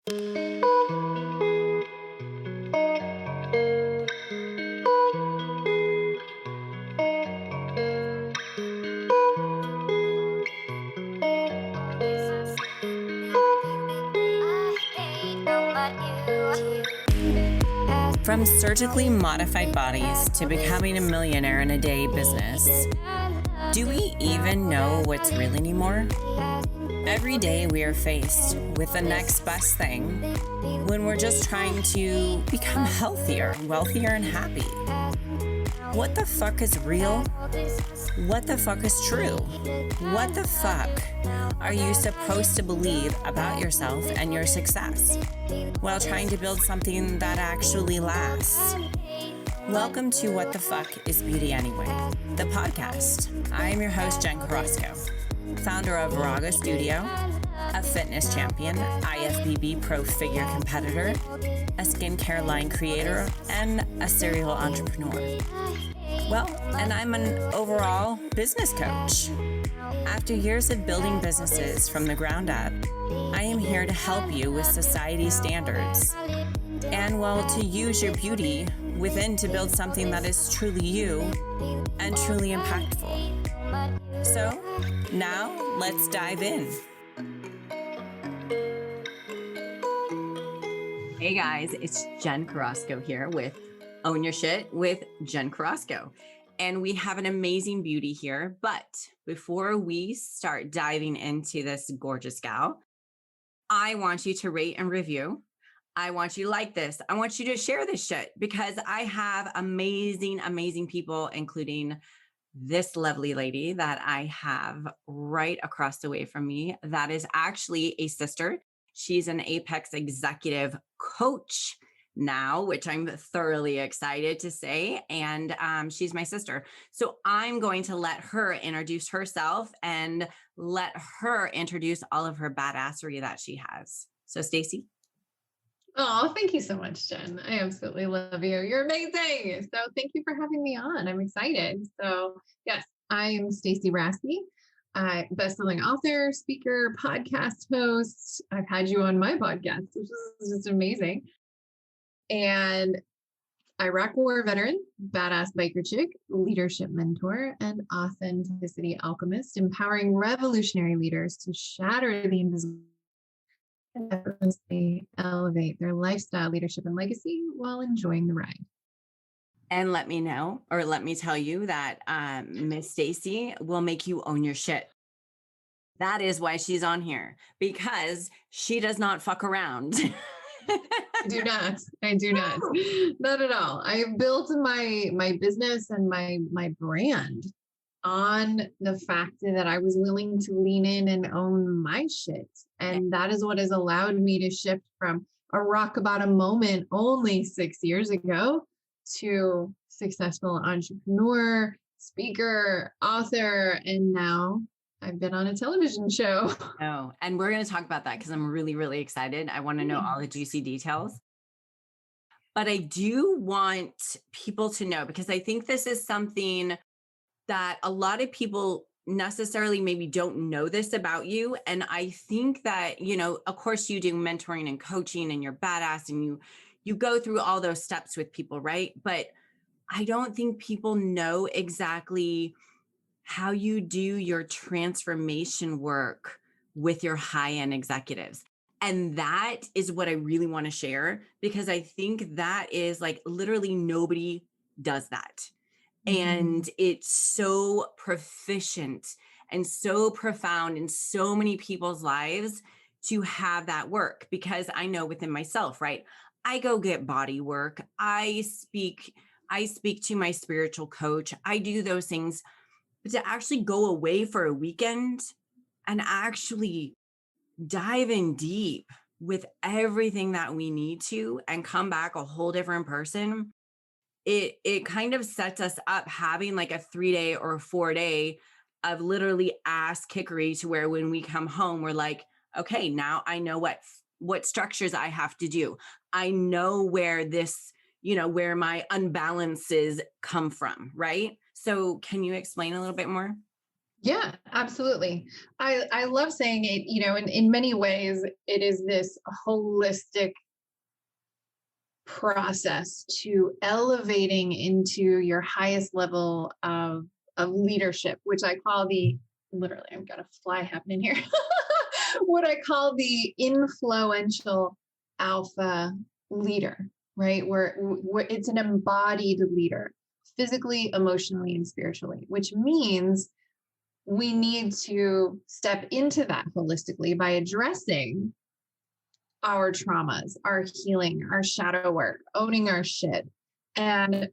From surgically modified bodies to becoming a millionaire in a day business, do we even know what's real anymore? Every day we are faced with the next best thing when we're just trying to become healthier, wealthier, and happy. What the fuck is real? What the fuck is true? What the fuck are you supposed to believe about yourself and your success while trying to build something that actually lasts? Welcome to What the Fuck is Beauty Anyway, the podcast. I am your host, Jen Raske, founder of Raga Studio, a fitness champion, IFBB pro figure competitor, a skincare line creator, and a serial entrepreneur. Well, and I'm an overall business coach. After years of building businesses from the ground up, I am here to help you with society standards and, well, to use your beauty within to build something that is truly you and truly impactful. So now let's dive in. Hey guys, it's Jen Carrasco here with Own Your Shit with Jen Carrasco. And we have an amazing beauty here. But before we start diving into this gorgeous gal, I want you to rate and review. I want you to like this. I want you to share this shit because I have amazing, amazing people, including this lovely lady that I have right across the way from me. That is actually a sister. She's an Apex executive coach now, which I'm thoroughly excited to say. And she's my sister. So I'm going to let her introduce herself and let her introduce all of her badassery that she has. So Stacy. Oh, thank you so much, Jen. I absolutely love you. You're amazing. So thank you for having me on. I'm excited. So yes, I am Stacy Raske. Best-selling author, speaker, podcast host. I've had you on my podcast, which is just amazing. And Iraq War veteran, badass biker chick, leadership mentor, and authenticity alchemist, empowering revolutionary leaders to shatter the invisible and effortlessly elevate their lifestyle, leadership, and legacy while enjoying the ride. And let me tell you that Miss Stacy will make you own your shit. That is why she's on here, because she does not fuck around. I do not. Not at all. I built my business and my brand on the fact that I was willing to lean in and own my shit. And that is what has allowed me to shift from a rock bottom moment only 6 years ago to successful entrepreneur, speaker, author, and now I've been on a television show. Oh, and we're going to talk about that because I'm really, really excited. I want to know all the juicy details. But I do want people to know, because I think this is something that a lot of people necessarily maybe don't know this about you. And I think that, of course you do mentoring and coaching and you're badass and you go through all those steps with people, right? But I don't think people know exactly how you do your transformation work with your high-end executives. And that is what I really want to share, because I think that is like literally nobody does that. And it's so proficient and so profound in so many people's lives to have that work, because I know within myself, right? I go get body work. I speak to my spiritual coach. I do those things. But to actually go away for a weekend and actually dive in deep with everything that we need to and come back a whole different person, it kind of sets us up having like a 3-day or a 4-day of literally ass kickery, to where when we come home, we're like, okay, now I know what structures I have to do. I know where this, where my unbalances come from, right? So can you explain a little bit more? Yeah, absolutely. I love saying it, in many ways, it is this holistic process to elevating into your highest level of leadership, which I call the literally, I've got a fly happening here. What I call the influential alpha leader, right? Where it's an embodied leader, physically, emotionally, and spiritually, which means we need to step into that holistically by addressing our traumas, our healing, our shadow work, owning our shit, and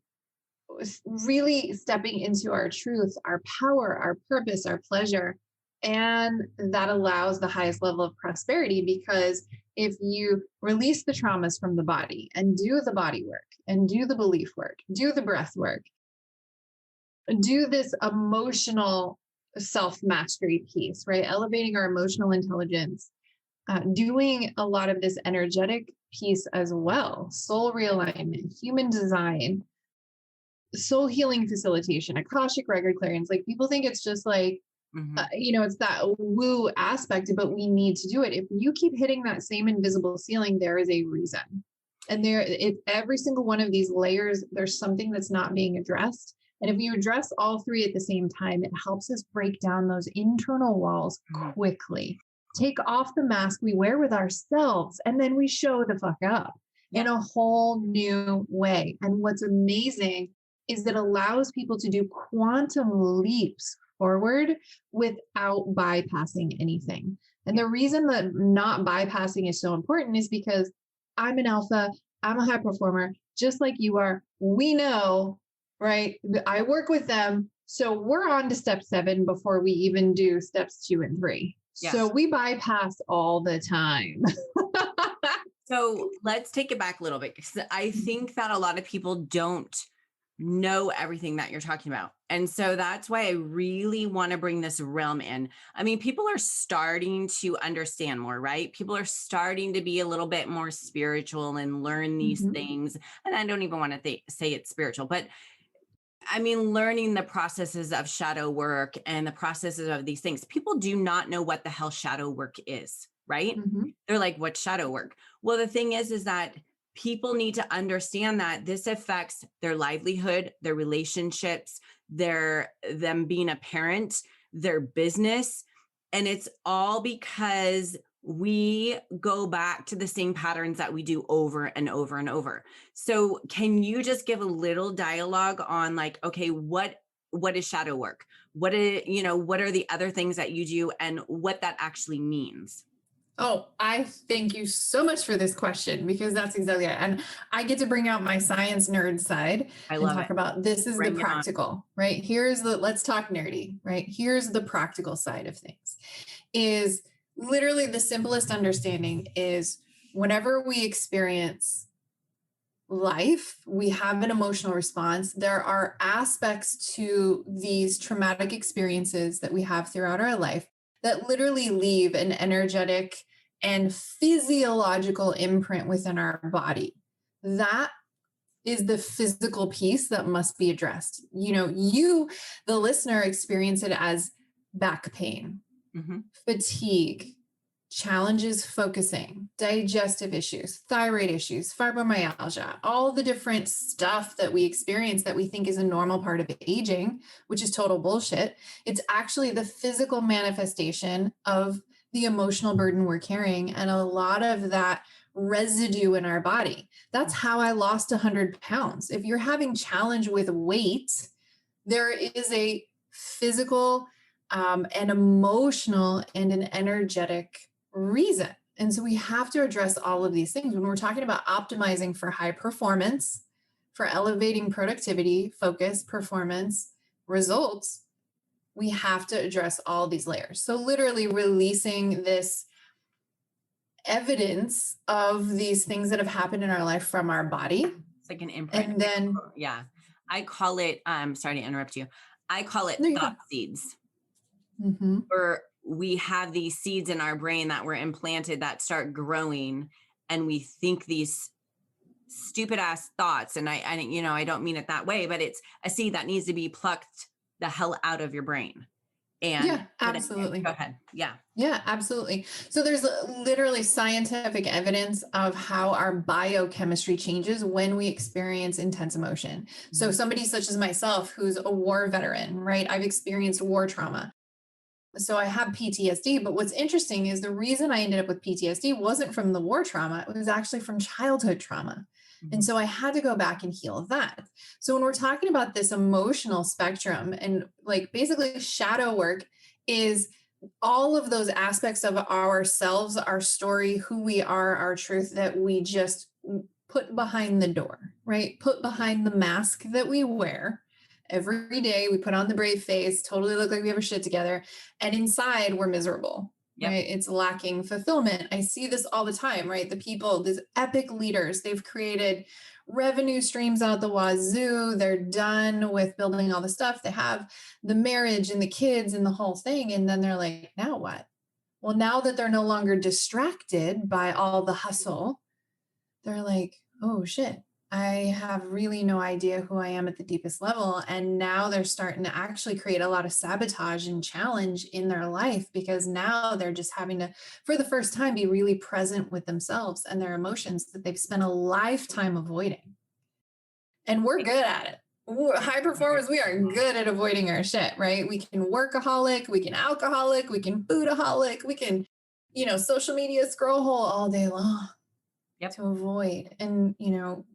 really stepping into our truth, our power, our purpose, our pleasure. And that allows the highest level of prosperity because if you release the traumas from the body and do the body work and do the belief work, do the breath work, do this emotional self mastery piece, right? Elevating our emotional intelligence, doing a lot of this energetic piece as well, soul realignment, human design, soul healing facilitation, Akashic record clearance. Like people think it's just like, Mhm. it's that woo aspect, but we need to do it. If you keep hitting that same invisible ceiling, there is a reason. And every single one of these layers, there's something that's not being addressed. And if you address all three at the same time, it helps us break down those internal walls Mhm. quickly. Take off the mask we wear with ourselves, and then we show the fuck up in Yeah. a whole new way. And what's amazing is it allows people to do quantum leaps forward without bypassing anything. And Yeah. the reason that not bypassing is so important is because I'm an alpha, I'm a high performer, just like you are. We know, right? I work with them. So we're on to step 7 before we even do steps 2 and 3. So Yes. we bypass all the time. So let's take it back a little bit because I think that a lot of people don't know everything that you're talking about. And so that's why I really want to bring this realm in. I mean, people are starting to understand more, right? People are starting to be a little bit more spiritual and learn these Mhm. things. And I don't even want to say it's spiritual, but I mean, learning the processes of shadow work and the processes of these things. People do not know what the hell shadow work is, right? Mhm. They're like, "What's shadow work?" Well, the thing is that people need to understand that this affects their livelihood, their relationships, them being a parent, their business, and it's all because we go back to the same patterns that we do over and over and over. So can you just give a little dialogue on like, okay, what is shadow work? What are the other things that you do and what that actually means? Oh, I thank you so much for this question because that's exactly it. And I get to bring out my science nerd side I and love it. talk about this is the Bring it on. practical, right? Let's talk nerdy, right? Here's the practical side of things is literally the simplest understanding is whenever we experience life, we have an emotional response. There are aspects to these traumatic experiences that we have throughout our life that literally leave an energetic and physiological imprint within our body. That is the physical piece that must be addressed. The listener, experience it as back pain, Mhm. fatigue, challenges focusing, digestive issues, thyroid issues, fibromyalgia, all the different stuff that we experience that we think is a normal part of aging, which is total bullshit. It's actually the physical manifestation of the emotional burden we're carrying and a lot of that residue in our body. That's how I lost 100 pounds. If you're having challenge with weight, there is a physical, an emotional, and an energetic reason. And so we have to address all of these things when we're talking about optimizing for high performance, for elevating productivity, focus, performance, results. We have to address all these layers. So, literally, releasing this evidence of these things that have happened in our life from our body. It's like an imprint. And then, Yeah. I call it, sorry to interrupt you. I call it there you go. thought seeds. Mm-hmm. Or we have these seeds in our brain that were implanted that start growing and we think these stupid ass thoughts. And I don't mean it that way, but it's a seed that needs to be plucked the hell out of your brain. And Yeah, but anyway, go absolutely. ahead. Yeah. Yeah, absolutely. So there's literally scientific evidence of how our biochemistry changes when we experience intense emotion. So Mhm. somebody such as myself, who's a war veteran, right? I've experienced war trauma. So I have PTSD, but what's interesting is the reason I ended up with PTSD wasn't from the war trauma, it was actually from childhood trauma. And Mhm. so I had to go back and heal that. So when we're talking about this emotional spectrum and like basically shadow work is all of those aspects of ourselves, our story, who we are, our truth that we just put behind the door, right? Put behind the mask that we wear. Every day we put on the brave face, totally look like we have our shit together. And inside we're miserable, Yep. right? It's lacking fulfillment. I see this all the time, right? The people, these epic leaders, they've created revenue streams out the wazoo. They're done with building all the stuff. They have the marriage and the kids and the whole thing. And then they're like, now what? Well, now that they're no longer distracted by all the hustle, they're like, oh shit, I have really no idea who I am at the deepest level. And now they're starting to actually create a lot of sabotage and challenge in their life because now they're just having to, for the first time, be really present with themselves and their emotions that they've spent a lifetime avoiding. And we're good at it. High performers, we are good at avoiding our shit, right? We can workaholic, we can alcoholic, we can foodaholic, we can, social media scroll hole all day long Yep. to avoid and,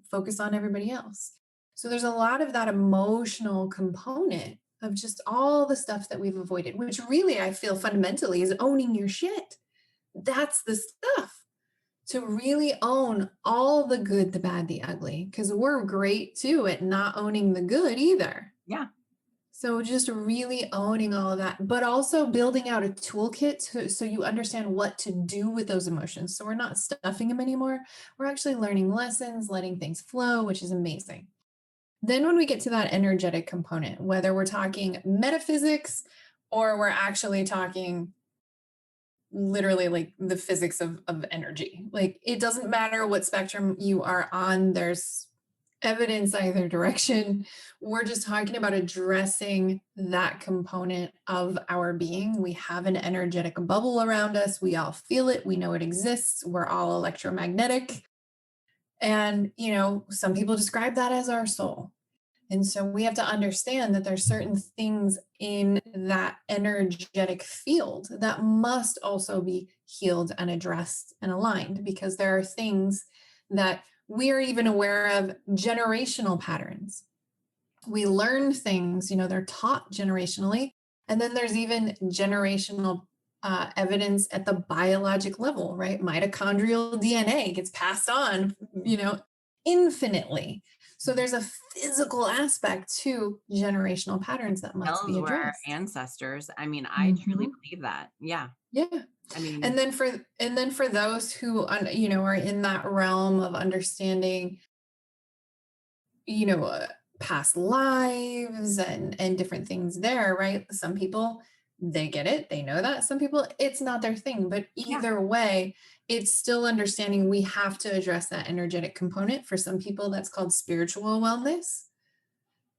focus on everybody else. So there's a lot of that emotional component of just all the stuff that we've avoided, which really I feel fundamentally is owning your shit. That's the stuff to really own all the good, the bad, the ugly, because we're great too at not owning the good either. Yeah. So just really owning all of that, but also building out a toolkit so you understand what to do with those emotions. So we're not stuffing them anymore. We're actually learning lessons, letting things flow, which is amazing. Then when we get to that energetic component, whether we're talking metaphysics or we're actually talking literally like the physics of energy, like it doesn't matter what spectrum you are on, there's evidence either direction. We're just talking about addressing that component of our being. We have an energetic bubble around us. We all feel it. We know it exists. We're all electromagnetic. And, some people describe that as our soul. And so we have to understand that there's certain things in that energetic field that must also be healed and addressed and aligned because there are things that we are even aware of generational patterns. We learn things, they're taught generationally. And then there's even generational evidence at the biologic level, right? Mitochondrial DNA gets passed on, infinitely. So there's a physical aspect to generational patterns that must be Those were our addressed. ancestors. I mean, I truly Mhm. believe that. Yeah. Yeah. I mean, And then for those who are in that realm of understanding, you know, uh, past lives and different things there, right? Some people they get it, they know that. Some people it's not their thing, but yeah. either way, it's still understanding we have to address that energetic component. For some people that's called spiritual wellness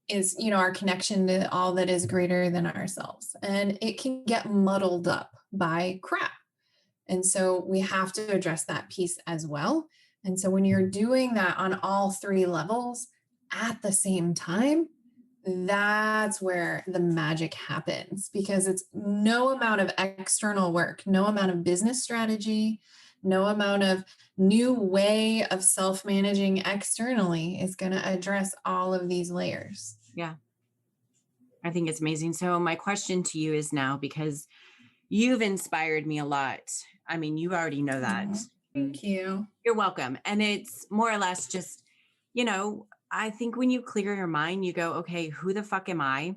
is, our connection to all that is greater than ourselves. And it can get muddled up by crap. And so we have to address that piece as well. And so when you're doing that on all three levels at the same time, that's where the magic happens because it's no amount of external work, no amount of business strategy, no amount of new way of self managing externally is going to address all of these layers. Yeah. I think it's amazing. So my question to you is now because you've inspired me a lot. I mean, you already know that. Oh, Mm, thank you. you're welcome. And it's more or less just, I think when you clear your mind, you go, okay, who the fuck am I?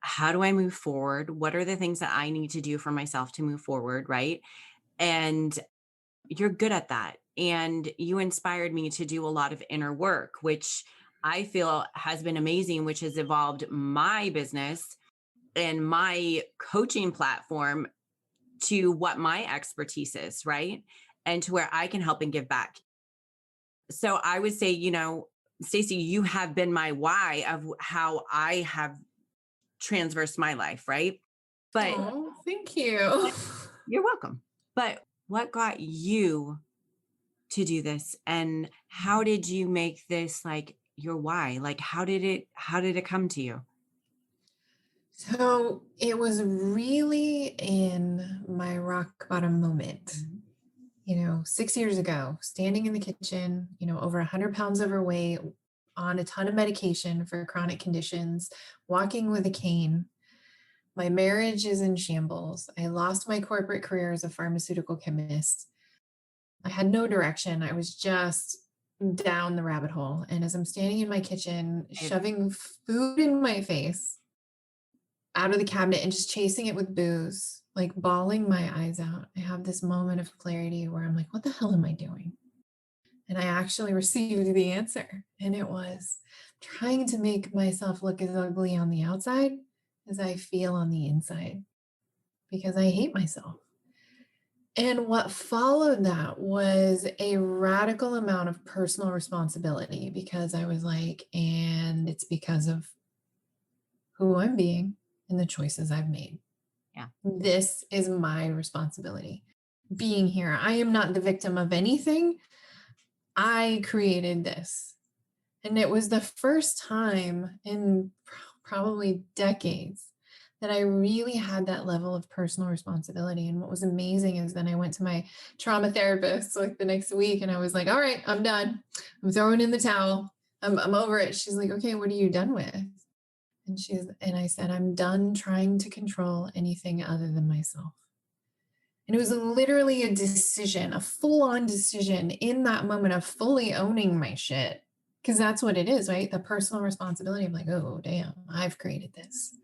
How do I move forward? What are the things that I need to do for myself to move forward? Right. And you're good at that. And you inspired me to do a lot of inner work, which I feel has been amazing, which has evolved my business and my coaching platform to what my expertise is, right? And to where I can help and give back. So I would say, Stacey, you have been my why of how I have transverse my life, right? But Oh, thank you. you're welcome. But what got you to do this, and how did you make this like your why? Like how did it come to you? So it was really in my rock bottom moment. 6 years ago, standing in the kitchen, over 100 pounds overweight, on a ton of medication for chronic conditions, walking with a cane. My marriage is in shambles. I lost my corporate career as a pharmaceutical chemist. I had no direction. I was just down the rabbit hole. And as I'm standing in my kitchen, It, shoving food in my face out of the cabinet and just chasing it with booze, like bawling my eyes out, I have this moment of clarity where I'm like, what the hell am I doing? And I actually received the answer. And it was trying to make myself look as ugly on the outside as I feel on the inside because I hate myself. And what followed that was a radical amount of personal responsibility because I was like, and it's because of who I'm being and the choices I've made. yeah. This is my responsibility. Being here, I am not the victim of anything. I created this. And it was the first time in probably decades that I really had that level of personal responsibility. And what was amazing is then I went to my trauma therapist like the next week and I was like, all right, I'm done. I'm throwing in the towel. I'm over it. She's like, okay, what are you done with? And I said, I'm done trying to control anything other than myself. And it was literally a decision, a full on decision in that moment of fully owning my shit. Because that's what it is, right? The personal responsibility of like, oh, damn, I've created this.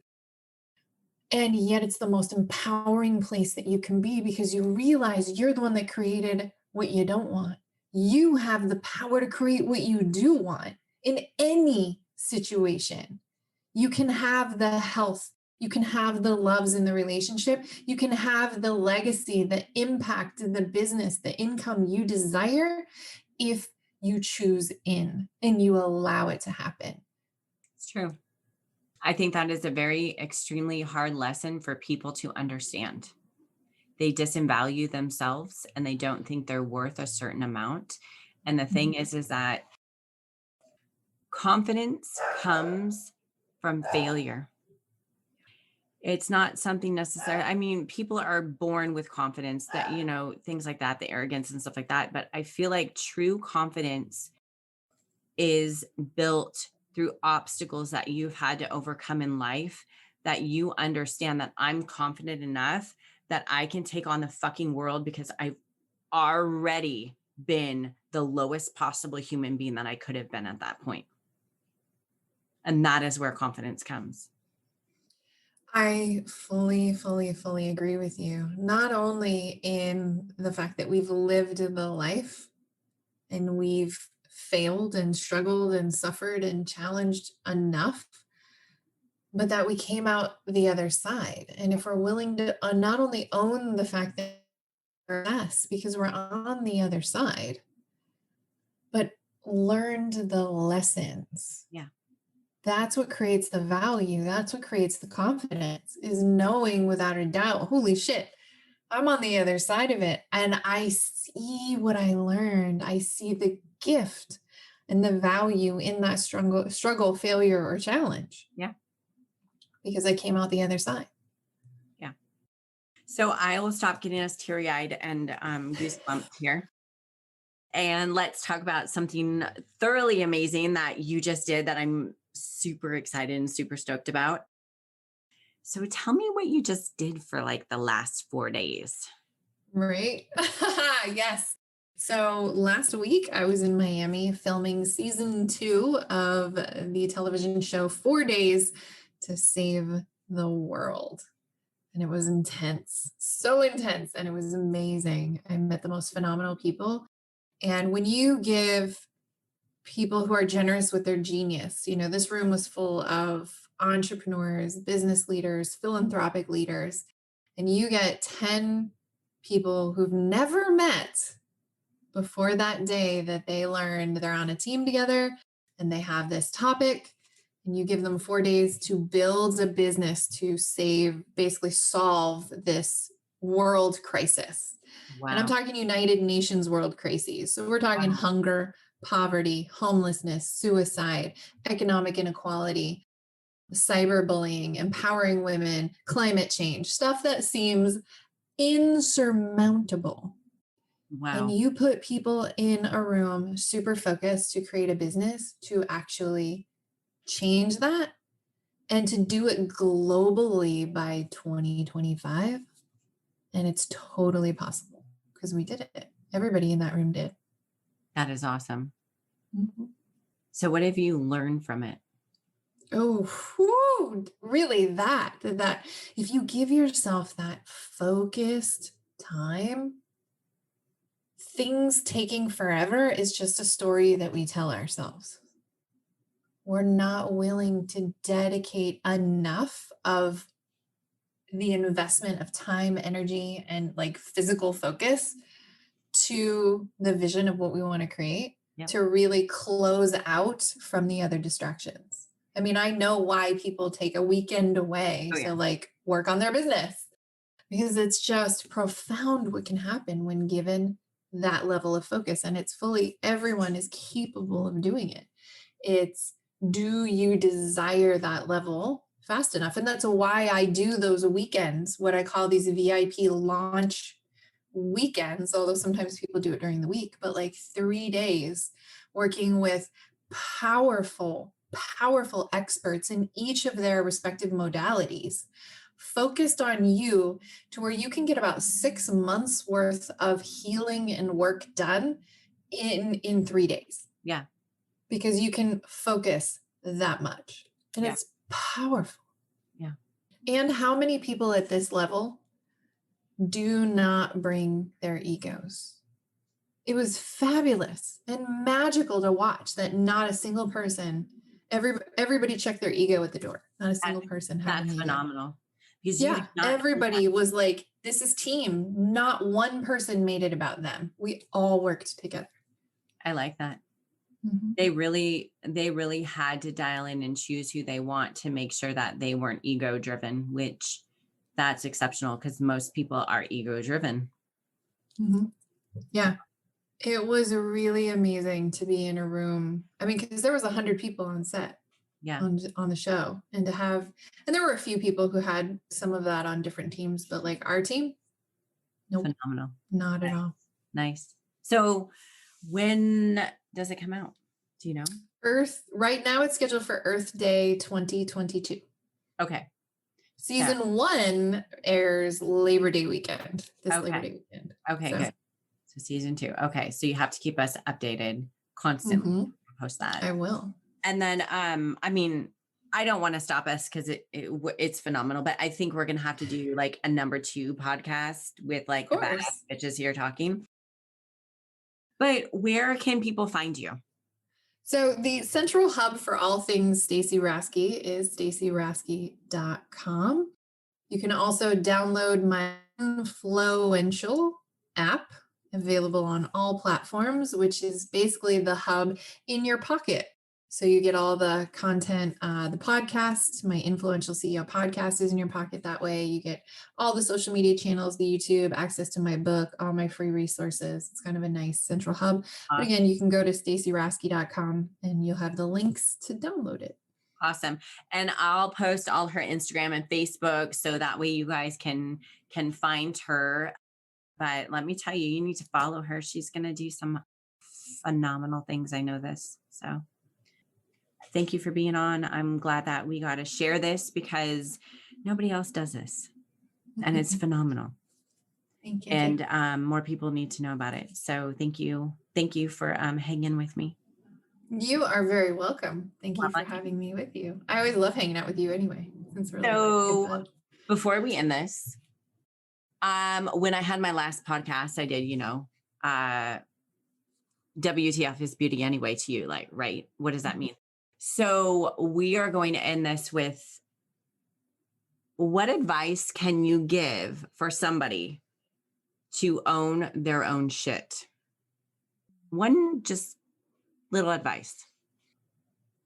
And yet it's the most empowering place that you can be because you realize you're the one that created what you don't want. You have the power to create what you do want in any situation. You can have the health, you can have the loves in the relationship, you can have the legacy, the impact, the business, the income you desire if you choose in and you allow it to happen. It's true. I think that is a very extremely hard lesson for people to understand. They disvalue themselves and they don't think they're worth a certain amount. And the thing is that confidence comes from failure. It's not something necessary. I mean, people are born with confidence that, things like that, the arrogance and stuff like that. But I feel like true confidence is built through obstacles that you've had to overcome in life, that you understand that I'm confident enough that I can take on the fucking world because I've already been the lowest possible human being that I could have been at that point. And that is where confidence comes. I fully, fully, fully agree with you. Not only in the fact that we've lived the life and we've failed and struggled and suffered and challenged enough, but that we came out the other side. And if we're willing to not only own the fact that we're us because we're on the other side, but learned the lessons. Yeah. That's what creates the value. That's what creates the confidence is knowing without a doubt, holy shit, I'm on the other side of it. And I see what I learned. I see the gift and the value in that struggle, failure, or challenge. Yeah. Because I came out the other side. Yeah. So I will stop getting us teary eyed and goosebumped here. And let's talk about something thoroughly amazing that you just did that I'm super excited and super stoked about. So tell me what you just did for like the last 4 days. Right? Yes. So last week I was in Miami filming season 2 of the television show 4 Days to Save the World. And it was intense, so intense. And it was amazing. I met the most phenomenal people. And when you give people who are generous with their genius, this room was full of entrepreneurs, business leaders, philanthropic leaders, and you get 10 people who've never met before that day that they learned they're on a team together and they have this topic and you give them 4 days to build a business to basically solve this world crisis. And I'm Wow. talking United Nations world crises. So we're talking Wow. hunger, poverty, homelessness, suicide, economic inequality, cyberbullying, empowering women, climate change, stuff that seems insurmountable. And Wow. you put people in a room super focused to create a business to actually change that and to do it globally by 2025. And it's totally possible because we did it. Everybody in that room did. That is awesome. Mhm. So what have you learned from it? Oh, whew, really that if you give yourself that focused time, things taking forever is just a story that we tell ourselves. We're not willing to dedicate enough of the investment of time, energy, and like physical focus to the vision of what we want to create Yep. to really close out from the other distractions. I mean, I know why people take a weekend away Oh to yeah. like work on their business because it's just profound what can happen when given that level of focus. And it's fully, everyone is capable of doing it. It's, do you desire that level fast enough? And that's why I do those weekends, what I call these VIP launch weekends, although sometimes people do it during the week, but like 3 days working with powerful experts in each of their respective modalities, focused on you to where you can get about 6 months worth of healing and work done in 3 days Yeah. because you can focus that much. And Yeah. it's powerful. Yeah. And how many people at this level do not bring their egos? It was fabulous and magical to watch that not a single person, everybody checked their ego at the door. Not a single person had an That's ego. phenomenal because you Yeah, do not do that. everybody was like, this is team. Not one person made it about them. We all worked together. I like that. Mhm. They really had to dial in and choose who they want to make sure that they weren't ego driven, which that's exceptional because most people are ego driven. Mhm. Yeah. It was really amazing to be in a room. I mean, because there was 100 people on set Yeah. on the show, and to have, and there were a few people who had some of that on different teams, but like our team, nope, Phenomenal. not at Nice. all. Nice. So when does it come out? Do you know? Right now it's scheduled for Earth Day 2022. Okay. So, Season 1 airs Labor Day weekend, this Labor okay. Day weekend. Okay, So, good. So season 2. Okay. So you have to keep us updated constantly. mhm, Post that. I will. And then, I mean, I don't want to stop us because it's phenomenal, but I think we're going to have to do like a number 2 podcast with like Of the badass course. bitches here talking. But where can people find you? So the central hub for all things Stacy Raske is stacyraske.com. You can also download my Influential app, available on all platforms, which is basically the hub in your pocket. So you get all the content, the podcast, my Influential CEO podcast is in your pocket that way. You get all the social media channels, the YouTube, access to my book, all my free resources. It's kind of a nice central hub. But again, you can go to stacyraske.com and you'll have the links to download it. Awesome. And I'll post all her Instagram and Facebook so that way you guys can find her. But let me tell you, you need to follow her. She's going to do some phenomenal things. I know this. So thank you for being on. I'm glad that we got to share this because nobody else does this. And it's phenomenal. Thank you. And more people need to know about it. So thank you. Thank you for hanging with me. You are very welcome. Thank you Well, for having me with you. I always love hanging out with you anyway. It's really good so fun. before we end this, when I had my last podcast, I did, WTF is beauty anyway to you, like, right? What does that mean? So we are going to end this with, what advice can you give for somebody to own their own shit? One just little advice.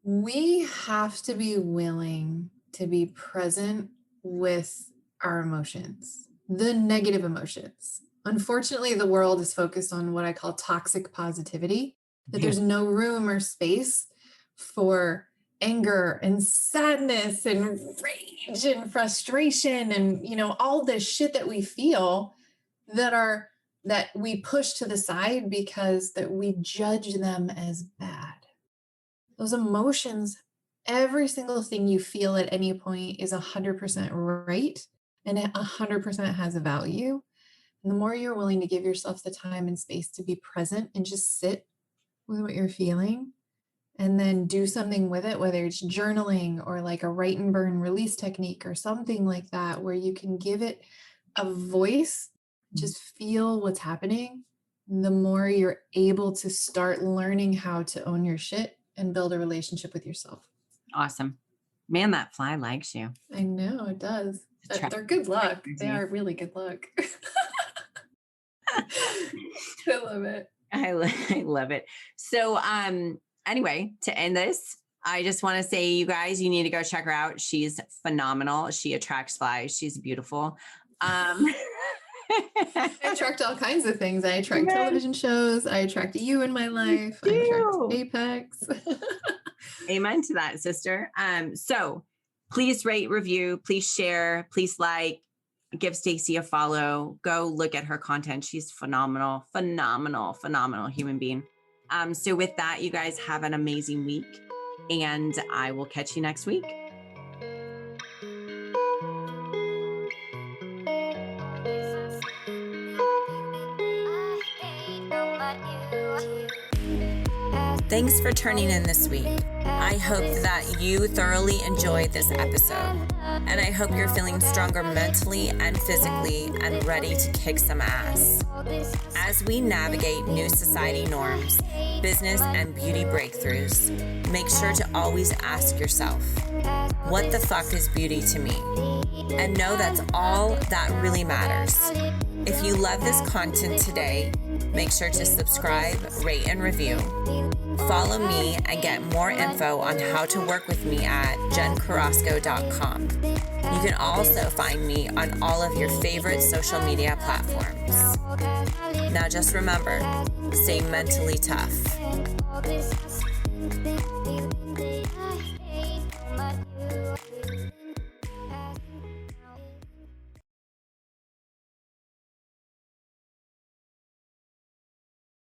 We have to be willing to be present with our emotions, the negative emotions. Unfortunately, the world is focused on what I call toxic positivity, that Yeah. there's no room or space for anger and sadness and rage and frustration and, all this shit that we feel that we push to the side because that we judge them as bad. Those emotions, every single thing you feel at any point is 100% right, and it 100% has a value. And the more you're willing to give yourself the time and space to be present and just sit with what you're feeling and then do something with it, whether it's journaling or like a write and burn release technique or something like that, where you can give it a voice, just feel what's happening, the more you're able to start learning how to own your shit and build a relationship with yourself. Awesome. Man, that fly likes you. I know it does. Attract- They're good luck. They energy. are really good luck. I love it. I love it. So, anyway, to end this, I just want to say, you guys, you need to go check her out. She's phenomenal. She attracts flies. She's beautiful. I attract all kinds of things. I attract television shows. I attract you in my life. I attract Apex. Amen to that, sister. So please rate, review, please share, please like, give Stacy a follow. Go look at her content. She's phenomenal, phenomenal, phenomenal human being. So with that, you guys have an amazing week, and I will catch you next week. Thanks for turning in this week. I hope that you thoroughly enjoyed this episode, and I hope you're feeling stronger mentally and physically and ready to kick some ass. As we navigate new society norms, business and beauty breakthroughs, make sure to always ask yourself, what the fuck is beauty to me? And know that's all that really matters. If you love this content today, make sure to subscribe, rate, and review. Follow me and get more info on how to work with me at jencarrasco.com. You can also find me on all of your favorite social media platforms. Now just remember, stay mentally tough.